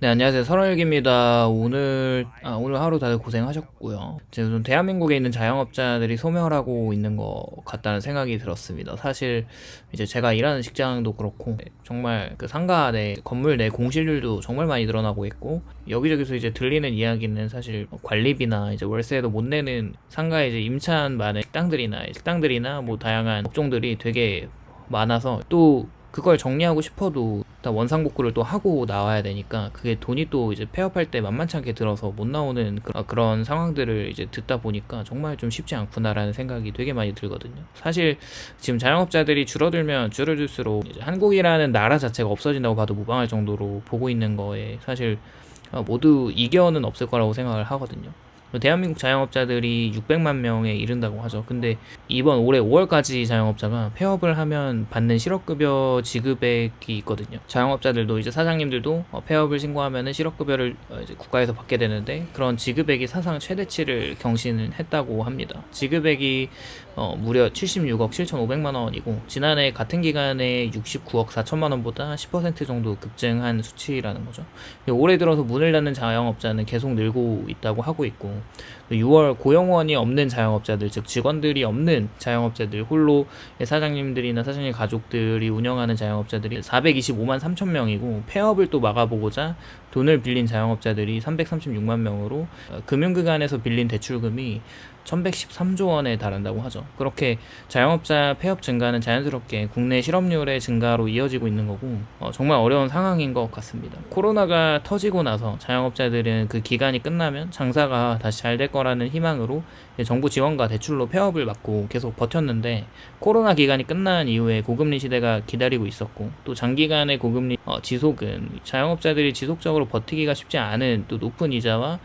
네, 안녕하세요. 설원일기입니다. 오늘 하루 다들 고생하셨고요. 지금 대한민국에 있는 자영업자들이 소멸하고 있는 것 같다는 생각이 들었습니다. 사실, 이제 제가 일하는 직장도 그렇고, 정말 그 상가 내, 건물 내 공실률도 정말 많이 늘어나고 있고, 여기저기서 이제 들리는 이야기는 사실 관리비나 이제 월세도 못 내는 상가에 이제 임차한 많은 식당들이나 뭐 다양한 업종들이 되게 많아서 또 그걸 정리하고 싶어도 일단 원상복구를 또 하고 나와야 되니까 그게 돈이 또 이제 폐업할 때 만만치 않게 들어서 못 나오는 그런 상황들을 이제 듣다 보니까 정말 좀 쉽지 않구나라는 생각이 되게 많이 들거든요. 사실 지금 자영업자들이 줄어들면 줄어들수록 이제 한국이라는 나라 자체가 없어진다고 봐도 무방할 정도로 보고 있는 거에 사실 모두 이견은 없을 거라고 생각을 하거든요. 대한민국 자영업자들이 600만 명에 이른다고 하죠. 근데 이번 올해 5월까지 자영업자가 폐업을 하면 받는 실업급여 지급액이 있거든요. 자영업자들도 이제 사장님들도 폐업을 신고하면은 실업급여를 이제 국가에서 받게 되는데 그런 지급액이 사상 최대치를 경신했다고 합니다. 지급액이 무려 76억 7,500만 원이고 지난해 같은 기간에 69억 4천만 원보다 10% 정도 급증한 수치라는 거죠. 올해 들어서 문을 닫는 자영업자는 계속 늘고 있다고 하고 있고 6월 고용원이 없는 자영업자들, 즉 직원들이 없는 자영업자들, 홀로 사장님들이나 사장님 가족들이 운영하는 자영업자들이 425만 3천 명이고 폐업을 또 막아보고자 돈을 빌린 자영업자들이 336만 명으로 금융기관에서 빌린 대출금이 1113조 원에 달한다고 하죠. 그렇게 자영업자 폐업 증가는 자연스럽게 국내 실업률의 증가로 이어지고 있는 거고 정말 어려운 상황인 것 같습니다. 코로나가 터지고 나서 자영업자들은 그 기간이 끝나면 장사가 다시 잘 될 거라는 희망으로 정부 지원과 대출로 폐업을 막고 계속 버텼는데 코로나 기간이 끝난 이후에 고금리 시대가 기다리고 있었고 또 장기간의 고금리 지속은 자영업자들이 지속적으로 버티기가 쉽지 않은 또 높은 이자와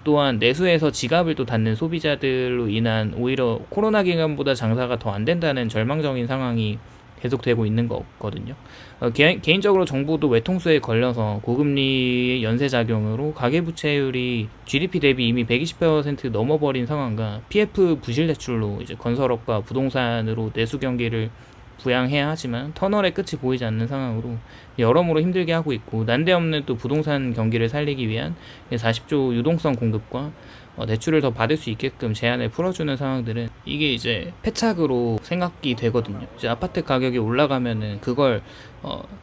또한 내수에서 지갑을 또 닫는 소비자들로 인한 오히려 코로나 기간보다 장사가 더 안 된다는 절망적인 상황이 계속되고 있는 거거든요. 개인적으로 정부도 외통수에 걸려서 고금리 연쇄작용으로 가계부채율이 GDP 대비 이미 120% 넘어버린 상황과 PF 부실대출로 이제 건설업과 부동산으로 내수 경기를 부양해야 하지만 터널의 끝이 보이지 않는 상황으로 여러모로 힘들게 하고 있고 난데없는 또 부동산 경기를 살리기 위한 40조 유동성 공급과 대출을 더 받을 수 있게끔 제한을 풀어주는 상황들은 이게 이제 패착으로 생각이 되거든요. 이제 아파트 가격이 올라가면은 그걸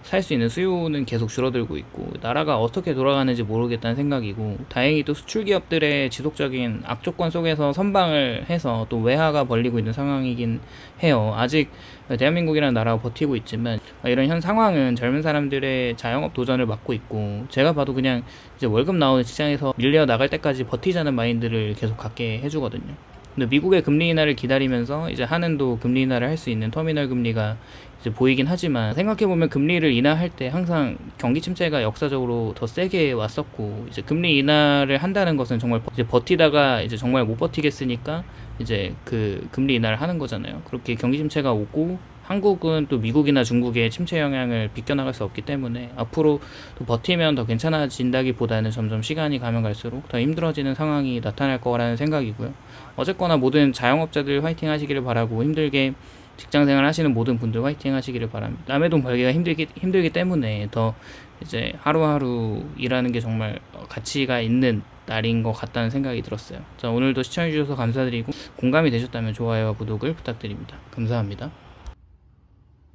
살 수 있는 수요는 계속 줄어들고 있고 나라가 어떻게 돌아가는지 모르겠다는 생각이고 다행히 또 수출 기업들의 지속적인 악조건 속에서 선방을 해서 또 외화가 벌리고 있는 상황이긴 해요. 아직 대한민국이라는 나라가 버티고 있지만 이런 현 상황은 젊은 사람들의 자영업 도전을 막고 있고 제가 봐도 그냥 이제 월급 나오는 직장에서 밀려 나갈 때까지 버티자는 마인드를 계속 갖게 해주거든요. 근데 미국의 금리 인하를 기다리면서 이제 한은도 금리 인하를 할 수 있는 터미널 금리가 이제 보이긴 하지만 생각해보면 금리를 인하할 때 항상 경기 침체가 역사적으로 더 세게 왔었고 이제 금리 인하를 한다는 것은 정말 이제 버티다가 이제 정말 못 버티겠으니까 이제 그 금리 인하를 하는 거잖아요. 그렇게 경기 침체가 오고 한국은 또 미국이나 중국의 침체 영향을 비껴나갈 수 없기 때문에 앞으로 또 버티면 더 괜찮아진다기보다는 점점 시간이 가면 갈수록 더 힘들어지는 상황이 나타날 거라는 생각이고요. 어쨌거나 모든 자영업자들 화이팅 하시기를 바라고 힘들게 직장생활 하시는 모든 분들 화이팅 하시기를 바랍니다. 남의 돈 벌기가 힘들기 때문에 더 이제 하루하루 일하는 게 정말 가치가 있는 날인 것 같다는 생각이 들었어요. 자, 오늘도 시청해주셔서 감사드리고 공감이 되셨다면 좋아요와 구독을 부탁드립니다. 감사합니다.